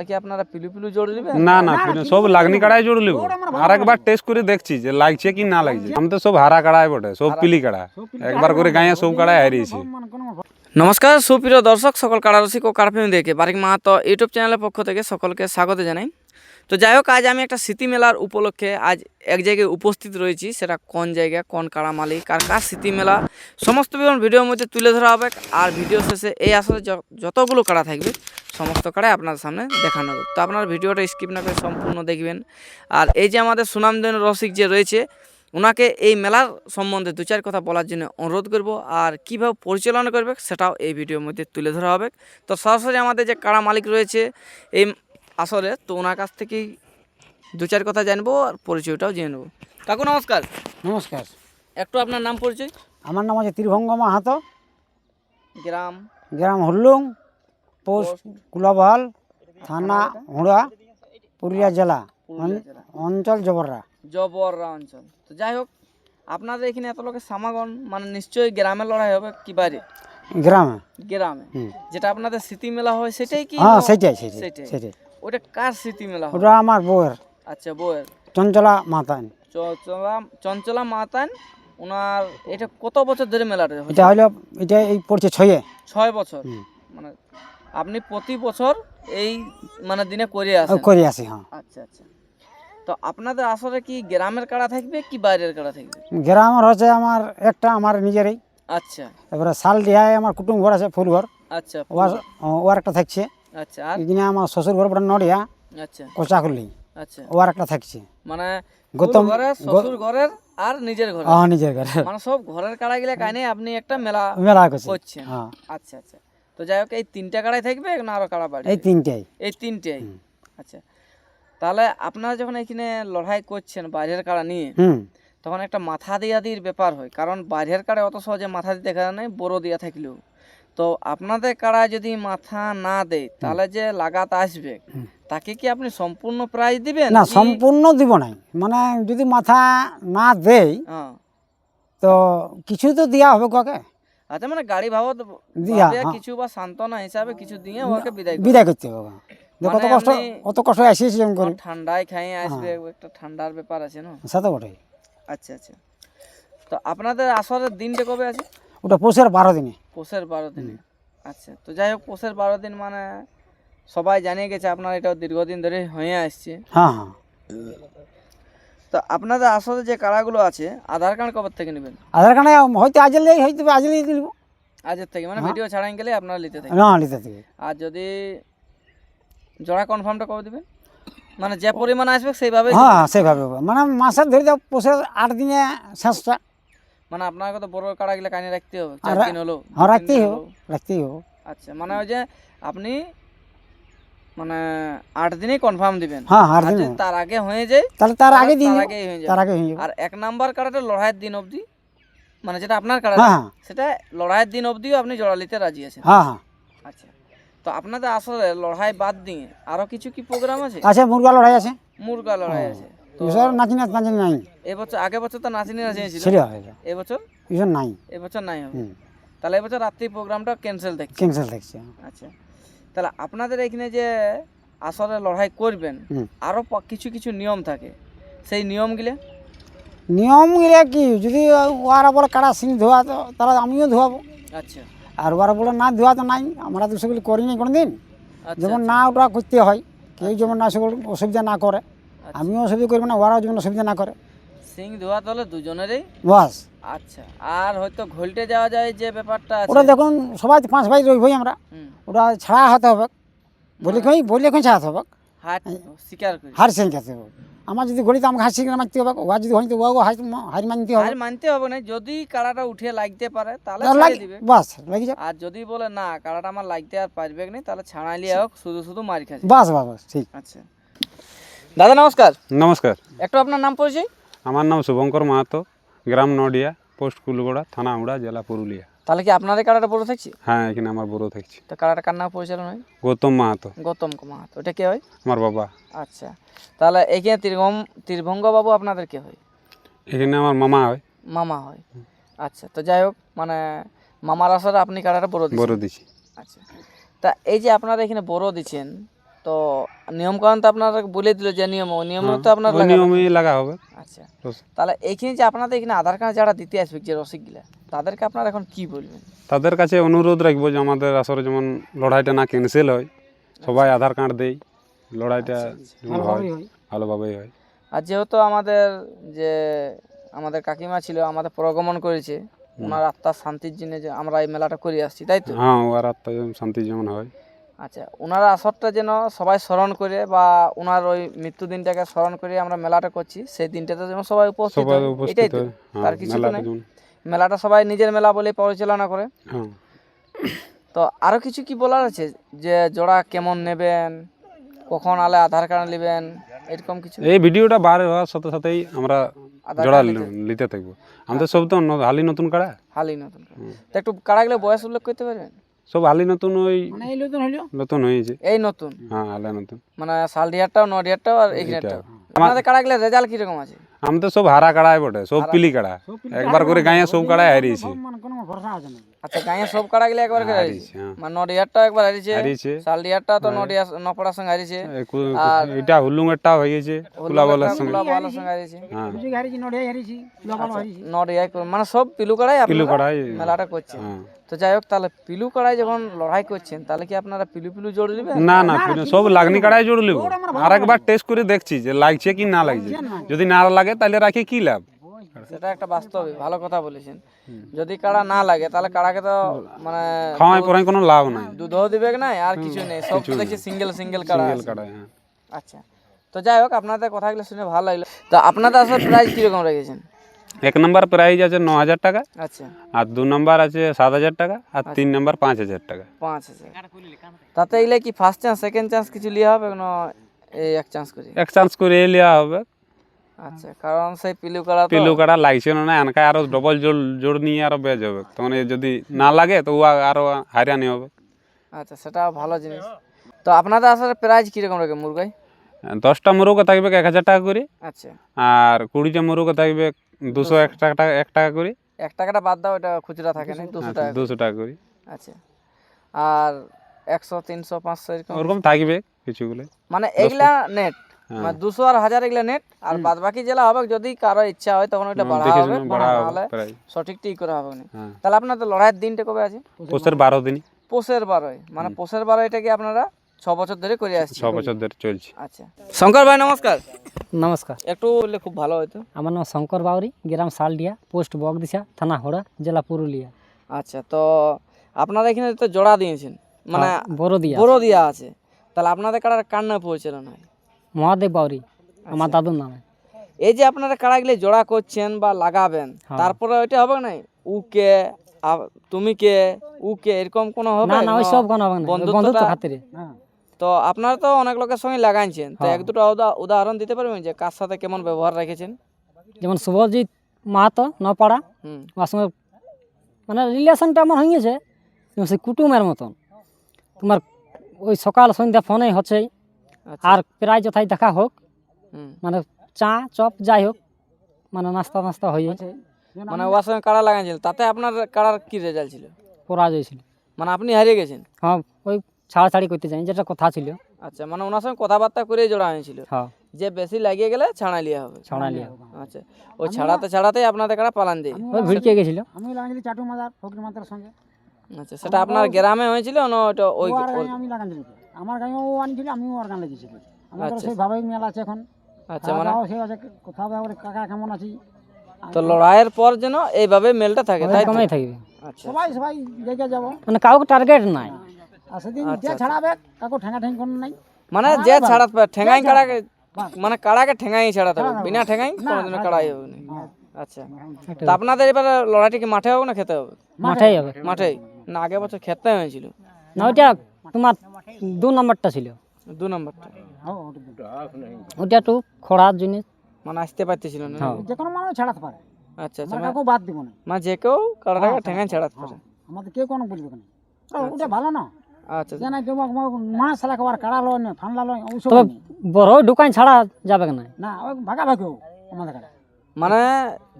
কি আপনারা পিলু পিলু জোড় নেবেন? না না সব লাগনি কাড়াই জোড় লিব। আর একবার টেস্ট করে দেখছি যে লাগছে কি না লাগছে। আমি তো সব হারা কাড়াই বটে, সব পিলি কাড়া। একবার করে গায়ে সব কাড়াই হারিয়েছি। নমস্কার সুপ্রিয় দর্শক, সকল কাড়া রসিক ও কাড়াপ্রেমী দেখে বারিক মাহাতো ইউটিউব চ্যানেলের পক্ষ থেকে সকলকে স্বাগত জানাই। তো যাই হোক, আজ আমি একটা স্মৃতি মেলার উপলক্ষে আজ এক জায়গায় উপস্থিত রয়েছি। সেটা কোন জায়গা, কোন কাড়া মালিক, কার কার স্মৃতি মেলা, সমস্ত বিবরণ ভিডিওর মধ্যে তুলে ধরা হবে। আর ভিডিও শেষে এই আসলে যতগুলো কাড়া থাকবে সমস্ত কাড়াই আপনাদের সামনে দেখানো হবে। তো আপনারা ভিডিওটা স্কিপ না করে সম্পূর্ণ দেখবেন। আর এই যে আমাদের সুনামধন্য রসিক যে রয়েছে, ওনাকে এই মেলার সম্বন্ধে দু চার কথা বলার জন্য অনুরোধ করব। আর কীভাবে পরিচালনা করবে সেটাও এই ভিডিওর মধ্যে তুলে ধরা হবে। তো সরাসরি আমাদের যে কাড়া মালিক রয়েছে এই আসলে, তো ওনার কাছ থেকেই দু চার কথা জানবো আর পরিচয়টাও জেনে নেবো। কাকু নমস্কার। নমস্কার। একটু আপনার নাম পরিচয়। আমার নাম আছে ত্রিভঙ্গ মাহাতো, গ্রাম গ্রাম হুল্লুং, পোস্ট কুলাবহাল, থানা হুড়া, পুরুলিয়া জেলা, অঞ্চল জবররা। জবররা অঞ্চল। তো যাই হোক, আপনাদের এখানে এত লোকের সমাগম, মানে নিশ্চয়ই গ্রামে লড়াই হবে কি বাইরে? গ্রামে। গ্রামে যেটা আপনাদের স্মৃতি মেলা হয় সেটাই কি? হ্যাঁ সেটাই সেটাই। সেটাই। ওটা কার স্মৃতি মেলা হয়? ওটা আমার বউয়ের। আচ্ছা, বউয়ের। চঞ্চলা মাতান। চঞ্চলা মাতান। ওনার এটা কত বছর ধরে মেলাটা হয়? এটা হলো, এটা এই পড়ছে 6 বছর। মানে আপনি প্রতি বছর এই মানে দিনে করে আসেন? করে আসি। হ্যাঁ। আচ্ছা আচ্ছা। তো আপনাদের আসলে কি গ্রামের কাড়া থাকবে কি বাইরের কাড়া থাকবে? গ্রামের হচ্ছে আমার একটা, আমার নিজেরই। আচ্ছা। এবারে শাল ডিহায় আমার কুটুম ঘর আছে, ফুল ঘর। আচ্ছা। ওর একটা থাকছে। আচ্ছা। আর এখানে আমার শ্বশুর ঘর বড় নড়িয়া। আচ্ছা। কোচাকুলি। আচ্ছা। ওর একটা থাকছে। মানে গৌতম ঘরের, শ্বশুর ঘরের আর নিজের ঘরে। হ্যাঁ, নিজের ঘরে। মানে সব ঘরের কাড়া গিলা কাইনে আপনি একটা মেলা করছেন। হ্যাঁ। আচ্ছা আচ্ছা। তো যাই হোক, এই তিনটা কাড়াই থাকবে না আরো কাড়া বাড়বে? এই তিনটাই। এই তিনটাই। আচ্ছা। তাহলে আপনারা যখন এখানে লড়াই করছেন বাইরের কাড়া নিয়ে, তখন একটা মাথা দিয়াদির ব্যাপার হয়। কারণ বাইরের কাড়ায় অত সহজে মাথা দিতে দেখা নেই, বড় দিয়া থাকলেও। তো আপনাদের কাড়ায় যদি মাথা না দেয় তাহলে যে লাগাত আসবে, তাকে কি আপনি সম্পূর্ণ প্রাইজ দিবেন? না, সম্পূর্ণ দিব নাই। মানে যদি মাথা না দেই তো কিছু তো দেওয়া হবে কাকে। আচ্ছা, মানে গাড়ি ভাড়া দিয়া কিছু বা সান্ত্বনা হিসাবে কিছু দিয়ে ওকে বিদায় করতে হবে। কত কষ্ট, অত কষ্ট আসিয়েছি যেমন করি। ঠান্ডায় খাই আসবে, একটা ঠান্ডার ব্যাপার আছে না? সে তো বটেই। আচ্ছা আচ্ছা। তো আপনাদের আসরের দিনটা কবে আছে? ওটা পৌষের 12 দিনে। পৌষের 12 দিনে। আচ্ছা। তো যাই হোক, পৌষের 12 দিন মানে সবাই জানিয়ে গেছে, আপনার এটা দীর্ঘদিন ধরে হয়ে আসছে। হ্যাঁ হ্যাঁ। তো আপনাদের আসলে যে কাড়াগুলো আছে, আধার কার্ড কবে থেকে নেবেন? আধার কার্ডে হয়তো আজলেই হয়তো আজলেই নিব। আজের থেকে মানে ভিডিও ছাড়াই গেলে আপনারা নিতে থাকবেন? না, নিতে থেকে। আর যদি জোড়া কনফার্মটা কবে দিবেন? মানে যে পরিমাণ আসবে সেইভাবে? হ্যাঁ, সেইভাবে মানে মাসের ধরে দাও, পৌষের 8 দিনে শেষটা। মানে আপনাকে তো বড় কাড়াগুলো কানে রাখতে হবে 4 দিন হলো? হ্যাঁ, রাখতেই হবে। আচ্ছা, মানে ওই যে আপনি মানে 8 দিনেই কনফার্ম দিবেন? হ্যাঁ, 8 দিন। তার আগে হয়ে যায় তাহলে তার আগে দিন, তার আগে হয়ে যাবে। আর 1 নাম্বার কাড়াটা লড়াইয়ের দিন অবধি, মানে যেটা আপনার কাড়া, সেটা লড়াইয়ের দিন অবধিও আপনি জোড়া নিতে রাজি আছেন? হ্যাঁ হ্যাঁ। আচ্ছা। তো আপনাদের আসলে লড়াই বাদ দিয়ে আরো কিছু কি প্রোগ্রাম আছে? আছে, মুরগা লড়াই আছে। মুরগা লড়াই আছে। তো নাচিনা নাই এবছর, আগের বছর তো নাচিনি ছিল, এবছর নাই। এবছর নাই হবে। তাহলে এবছর রাত্রি প্রোগ্রামটা ক্যান্সেল দেখছে? আচ্ছা। তাহলে আপনাদের এখানে যে আসলে লড়াই করবেন, আরো কিছু কিছু নিয়ম থাকে, সেই নিয়মগুলো কি, যদি ওরা বলে কারা সিং ধোয়া তো তারা আমিও ধোয়াবো। আচ্ছা। আর ওরা বলে না ধোয়া তো নাই, আমরা তো সেগুলি করিনি কোনোদিন। যেমন না ওটা করতে হয়, কেউ যেমন না সেগুলো অসুবিধা না করে, আমিও অসুবিধা করবো না, ওরাও যেমন অসুবিধা না করে। সিং ধোয়া তাহলে দুজনেরই বাস। আচ্ছা। আর হয়তো ঘুলটে যাওয়া যায় যে ব্যাপারটা আছে, ওটা দেখুন সবাই 5 ভাই রইবই আমরা, ওটা ছাড়া হতে হবে, বলে ছাড়াতে হবে, হার সিং খেতে হবে। আমার যদি গড়িতে আমাকে হার সিং মারতে হবে, ওরা যদি হয়তো হার মানতে হবে। মানতে হবে না, যদি কাড়াটা উঠে লাগতে পারে তাহলে দিবে, বাস লাগি যাবে। আর যদি বলে না কাড়াটা আমার লাগতে আর পারবে না, তাহলে ছাড়াইলে হোক, শুধু মার খাচ্ছে। বাস বাস বাস, ঠিক। আচ্ছা দাদা নমস্কার। নমস্কার। একটু আপনার নাম পরিচয়। আমার নাম শুভঙ্কর মাহাতো, গ্রাম নডিয়া, পোস্ট কুলগোড়া, থানা হুড়া, জেলা পুরুলিয়া। তাহলে কি আপনাদের কাড়াটা বড় থাকছে? হ্যাঁ, এখানে আমার বড় থাকছে। তো কাড়াটা কার নাম পরিচালনা হয়? গৌতম মাহাতো। গৌতম মাহাতো। ওটা কে হয়? আমার বাবা। আচ্ছা। তাহলে এখানে ত্রিভঙ্গ বাবু আপনাদের কে হয়? এখানে আমার মামা হয়। মামা হয়। আচ্ছা। তো যাই হোক, মানে মামার আসলে আপনি কাড়াটা বড় দিচ্ছি। দিছি। আচ্ছা। তা এই যে আপনারা এখানে বড় দিচ্ছেন, তো তো নিয়ম কানুন তো আপনারা বলে দিল যে নিয়ম, ওই নিয়ম তো আপনার ওই নিয়মেই লাগা হবে। আচ্ছা, তাহলে এইখানে যে আপনাদের এখানে আধার কার্ড যারা দিতে আসবে যে রসিকগুলা, তাদেরকে আপনারা এখন কি বলবেন? তাদের কাছে অনুরোধ রাখবো যে আমাদের আসলে যেমন লড়াইটা না ক্যান্সেল হয়, সবাই আধার কার্ড দেই, লড়াইটা যেমন হয় ভালোভাবেই হয়। আর যেহেতু আমাদের যে আমাদের কাকিমা ছিল, আমাদের প্রগমন করেছে, ওনার আত্মার শান্তির জন্য যে আমরা এই মেলাটা করে আসছি, তাই তো? হ্যাঁ, ওর আত্মা শান্তি যেমন হয়। আচ্ছা, ওনার আসরটা যেন সবাই স্মরণ করে বা ওনার ওই মৃত্যুদিনটাকে স্মরণ করে আমরা মেলাটা করছি, সেই দিনটাতে যেন সবাই উপস্থিত সবাই হয়, উপস্থিত এটাই তো? হয়। হ্যাঁ, তার কিছু তো মেলাটা নেই, যেমন মেলাটা সবাই নিজের মেলা বলে পরিচালনা করে। হ্যাঁ। তো আরো কিছু কি বলার আছে, যে জোড়া কেমন নেবেন, কখন আলে আধার কার্ড নেবেন, এরকম কিছু? এই ভিডিওটা বার হওয়ার সাথে সাথেই আমরা আধার জোড়া কার্ড নিতে- নিতে থাকবো। আমাদের সব তো হালি নতুন কাড়া, হালি নতুন করে। তো একটু কাড়াগুলো বয়স উল্লেখ করতে পারবেন? সব হালি নতুন, ওই মানে এই নতুন হইলো নতুন হয়েছে। এই নতুন হ্যাঁ, হালে নতুন। মানে শালডিহারটাও, নডিহারটাও আর এইখানেরটাও। আপনাদের কাড়াগুলো রেজাল্ট কিরকম আছে? আমাদের সব হারা কাড়াই বটে, সব পিলি কাড়া, একবার করে গাঁয়ে সব কাড়াই হারিয়েছে। মানে কোনো ভরসা আছে না। আচ্ছা, গাঁয়ে সব কাড়াগুলো একবার করে হারিয়েছে, হ্যাঁ। মানে নডিহারটাও একবার হারিয়েছে, হারিয়েছে। শালডিহারটা তো নডিহার নপড়ার সঙ্গে হারিয়েছে, এটা হুল্লুঙ্গেরটাও হয়েছে, কুলাবালার সঙ্গে। কুলাবালার সঙ্গে হারিয়েছে, হ্যাঁ, বুঝি হারিয়েছি, নড়িয়াই হারিয়েছি, লোকাল হারিয়েছি। নডিহার মানে সব পিলু কাড়াই পিলু আপনারা কাড়াই। মেলাটা করছেন। হ্যাঁ। তো যাই হোক, তাহলে পিলু কাড়াই যখন লড়াই করছেন, তাহলে কি আপনারা পিলু পিলু জোড় দিবেন? না না, সব লাগনি কাড়াই জোড় লিব। আর একবার টেস্ট করে দেখছি যে লাগছে কি না লাগছে, যদি না লাগে তাহলে রাখি কি লাভ। সেটা একটা বাস্তবে ভালো কথা বলেছেন। যদি কাড়া না লাগে তাহলে কাড়াকে তো মানে খাওয়াই পরাই কোনো লাভ নাই। দুধও দিবে না, আর কিছু নেই, সব তো দেখছি সিঙ্গেল সিঙ্গেল কাড়া সিঙ্গেল আছে। কাড়াই, হ্যাঁ। আচ্ছা, তো যাই হোক, আপনাদের কথাগুলো শুনে ভালো লাগলো। তো আপনাদের আসলে প্রাইস কিরকম রেখেছেন? 1 নম্বর প্রাইজ আছে 9,000 টাকা, আচ্ছা, আর 2 নম্বর আছে 7,000 টাকা, আর 3 নম্বর 5,000 টাকা। 5,000। তাতে এগুলো কি ফার্স্ট চান্স সেকেন্ড চান্স কিছু লিয়া হবে না, এই এক চান্স করে? এক চান্স করে লিয়া হবে। আচ্ছা, কারণ সেই পিলু কাড়া তো পিলু কাড়া লাগছে না, এনকা আরো ডবল জোড় নিয়ে আরো বেজ হবে, তখন এ যদি না লাগে তো ও আরো হারিয়ানি হবে। আচ্ছা, সেটা ভালো জিনিস। তো আপনাদের আসলে প্রাইস কিরকম রেখে মুরগাই? 10টা মুরগা থাকবে 1,000 টাকা করে, আচ্ছা, আর 20টা মুরগা থাকবে 201 টাকা করে। 1 টাকাটা বাদ দাও, এটা খুচরা থাকে না, 200 টাকা। 200 টাকা করে আচ্ছা, আর 100 300 500 এরকম ওরকম থাকবে কিছুগুলো। মানে এগুলা নেট, মানে 200 আর 1000 এগুলা নেট, আর বাদ বাকি জেলা হবে যদি কারো ইচ্ছা হয় তখন ওইটা বাড়া দেখে হবে, শুনে বাড়া হবে নাহলে প্রায়। সঠিকটাই করা হবে না। হ্যাঁ। তাহলে আপনাদের লড়াইয়ের দিনটা কবে আছে? পোষের 12 দিনই, পোষের 12, মানে পোষের 12 এটা কি আপনারা 6 বছর ধরে করে আসছেন? 6 বছর ধরে চলছে। আচ্ছা, শঙ্কর ভাই নমস্কার। নমস্কার, একটু বললে খুব ভালো হতো। আমার নাম শঙ্কর বাউরি, গ্রাম শালডিয়া, পোস্ট বগদিশা, থানা হোড়া, জেলা পুরুলিয়া। আচ্ছা, তো আপনারা এখানে তো জোড়া দিয়েছেন, মানে বড়দিয়া বড় দিয়া আছে, তাহলে আপনাদের কাড়ার কার নামে পরিচালনা হয়? মহাদেব বাউরি, আমার দাদুর নামে। এই যে আপনারা কাড়াগুলি জোড়া করছেন বা লাগাবেন, তারপরে ওইটা হবে না উকে তুমি কে উকে এরকম কোনো হবে না না, ওই সব কোনো হবে না, বন্ধুত্ব খাতিরে। তো আপনারা তো অনেক লোকের সঙ্গে লাগাইছেন, তো এক দুটো উদাহরণ দিতে পারবেন যে কার সাথে কেমন ব্যবহার রেখেছেন? যেমন শুভজিৎ মাহাতো নপাড়া, হুম, ওর সঙ্গে মানে রিলেশনটা আমার হয়ে গেছে সে কুটুমের মতন। তোমার ওই সকাল সন্ধ্যা ফোনে হচ্ছেই, আচ্ছা, আর প্রায় যথাই দেখা হোক, হুম, মানে চা চপ যাই হোক, মানে নাস্তা হয়ে যাচ্ছে। মানে ওর সঙ্গে কাড়া লাগাইছিল, তাতে আপনার কাড়ার কি রেজাল্ট ছিল? পরাজয় ছিল। মানে আপনি হারিয়ে গেছেন? হ্যাঁ, ওই ছাড়াছাড়ি করতে চাই, যেটা কথা ছিল। আচ্ছা, মানে ওনার সঙ্গে কথাবার্তা করে জোড়া হয়েছিল, হ্যাঁ, যে বেশি লাগিয়ে গেলে ছাড়া লিয়া হবে। ছড়া লিয়া আচ্ছা, ওই ছাড়াতেই আপনাদের কাড়া পালান দিয়ে। ওই ভিড়কে গেছিল। আমি লাগাইছিলি চাটু মাদার ফকির মাদার সঙ্গে। আচ্ছা, সেটা আপনার গ্রামে হয়েছিল না ওইটা ওই? ও আর গাঁয়ে আমি লাগাইছিলি, আমার গাঁয়ে ও আনছিল, আমিও আর গান লাগিয়েছি। আমাদের সেই ভাবেই মেলা আছে এখন। আচ্ছা, মানে খাওয়া সে আছে, কোথাও ব্যাপারে কাকা কেমন আছি, তো লড়াইয়ের পর যেন এইভাবে মেলটা থাকে, তাই তো? কমেই থাকবে, আচ্ছা, সবাই দেখে যাবো। মানে কাউকে টার্গেট নাই। আর সেদিন যে ছাড়াবে কাকু ঠেঙা ঠেঙ কোনো নাই। মানে যে ছাড়াতে পারে ঠেঙ্গাই কাড়াকে, মানে কাড়াকে ঠেঙ্গাই ছাড়াতে হবে, বিনা ঠেঙ্গাই কোনোদিনও কাড়াই হবে না। আচ্ছা, তো আপনাদের এবারে লড়াইটা কি মাঠে হবে না খেতে হবে? মাঠেই হবে। মাঠেই না, আগের বছর খেতে হয়েছিল না, ওইটা তোমার 2 নম্বরটা ছিল, 2 নম্বরটা, ওইটা একটু খোড়ার জিনিস। মানে আসতে পারতেছিল না। যে কোনো মানুষ ছাড়াতে পারে, আচ্ছা, আচ্ছা, আমরা কাকু বাদ দিব না। মানে যে কেউ কাড়াটাকে ঠেঙ্গাই ছাড়াতে পারে। আমাদের কেউ কোনো বুঝবে না, ওটা ভালো না। আচ্ছা, যে না কেউ মাছ ছাড়া খাবার কাড়া লয় না, ফান্ডা লয়, ওসব তবে নেই। বড় দোকান ছাড়া যাবে না, না, ওই ভাগাভাগিও আমাদের কাড়া। মানে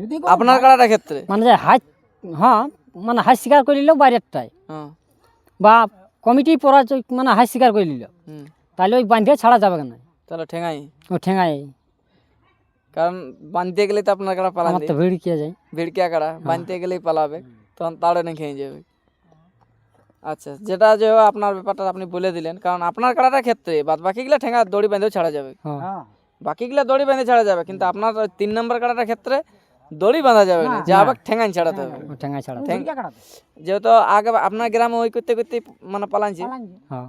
যদি আপনার কাড়াটার ক্ষেত্রে মানে যে হাই, হ্যাঁ, মানে হাই স্বীকার করে নিলেও বাইরেরটাই, হ্যাঁ, বা কমিটি পরাজয় মানে হাই স্বীকার করে নিল, হুম, তাহলে ওই বাঁধে ছাড়া যাবে না, তাহলে ঠেঙাই, ও ঠেঙায় কারণ বাঁধতে গেলে তো আপনার কাড়া পালান আমার তো ভিড়কিয়ে যায়। ভিড়কিয়া কাড়া বাঁধতে গেলেই পালাবে, তখন তাড়ে না খেয়ে যাবে। আচ্ছা, যেটা যে আপনার ব্যাপারটা আপনি বলে দিলেন, কারণ আপনার কাড়াটার ক্ষেত্রে বাদ বাকিগুলা ঠেঙা দড়ি বেঁধেও ছাড়া যাবে, হ্যাঁ বাকিগুলা দড়ি বেঁধে ছাড়া যাবে, কিন্তু আপনার 3 নম্বর কাড়াটার ক্ষেত্রে দড়ি বাঁধা যাবে না, যা আবার ঠেঙাই ছাড়াতে হবে। ও ঠেঙায় ছাড়া যেহেতু আগে আপনার গ্রামে ওই করতে করতে মানে পালানছি। হ্যাঁ।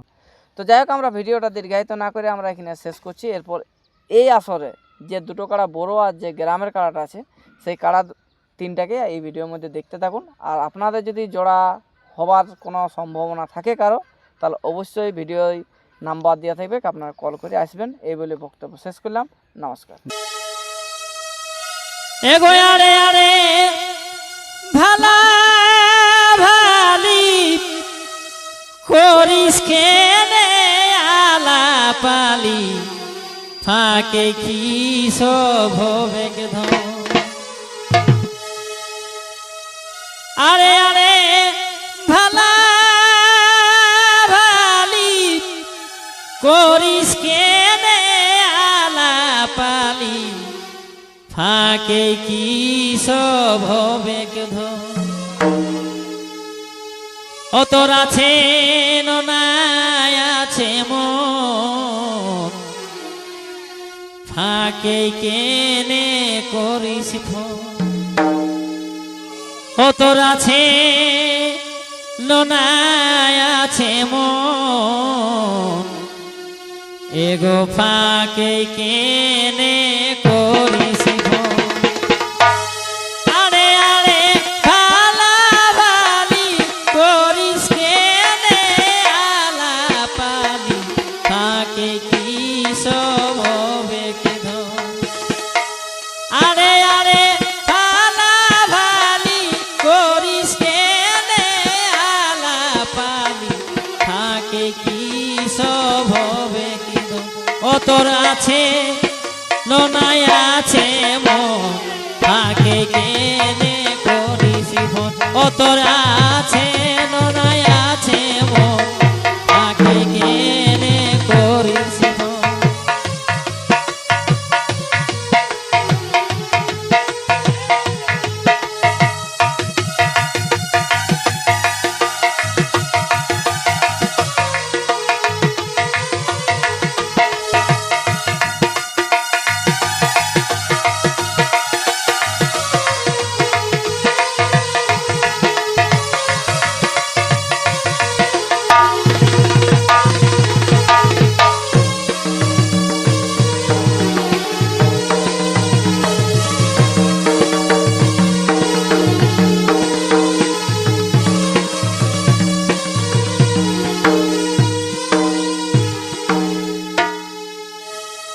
তো যাই হোক, আমরা ভিডিওটা দীর্ঘায়িত না করে আমরা এখানে শেষ করছি। এরপর এই আসরে যে দুটো কাড়া বড় আর যে গ্রামের কাড়াটা আছে, সেই কাড়া 3টাকে এই ভিডিওর মধ্যে দেখতে থাকুন। আর আপনাদের যদি জোড়া হবার কোনো সম্ভাবনা থাকে কারো, তাহলে অবশ্যই ভিডিওয় নাম্বার দেওয়া থাকবে, আপনারা কল করে আসবেন। এই বলে বক্তব্য শেষ করলাম, নমস্কার। এগো আরে আরে ভালা ভালি করিস কেনে আলাপালি, ফাঁকে কি সব হবে ধন। আরে আরে ভালা ভালি করিস কেনে আলাপালি, ফাঁকে কি সব হবে ধন। ও তোর আছে নাই আছে মন, ফাঁকে কেনে করিস ফোন। ও তোর আছে নাই আছে মন, এগো ফাঁকে কেনে করিস ফোন। আরে আরে ভালা ভালি করিস কেনে আলাপালি, ফাঁকে কি সব হবে ধন। আরে আরে ভালা ভালি করিস কেনে আলাপালি, ফাঁকে কি সব হবে ধন। ও তোর আছে নাই আছে মন, ফাঁকে কেনে করিস ফোন। ও তোর আছে নাই আছে মন, ফাঁকে কেনে করিস ফোন।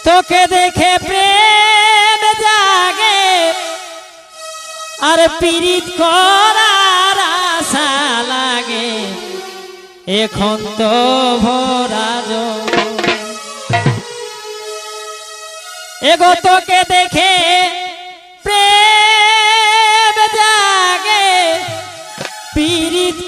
তোকে দেখে প্রেম জাগে, আর পীড়িত করার আশা লাগে, এখন তো ভরা যৌবন। এগো তোকে দেখে প্রেম জাগে, পীড়িত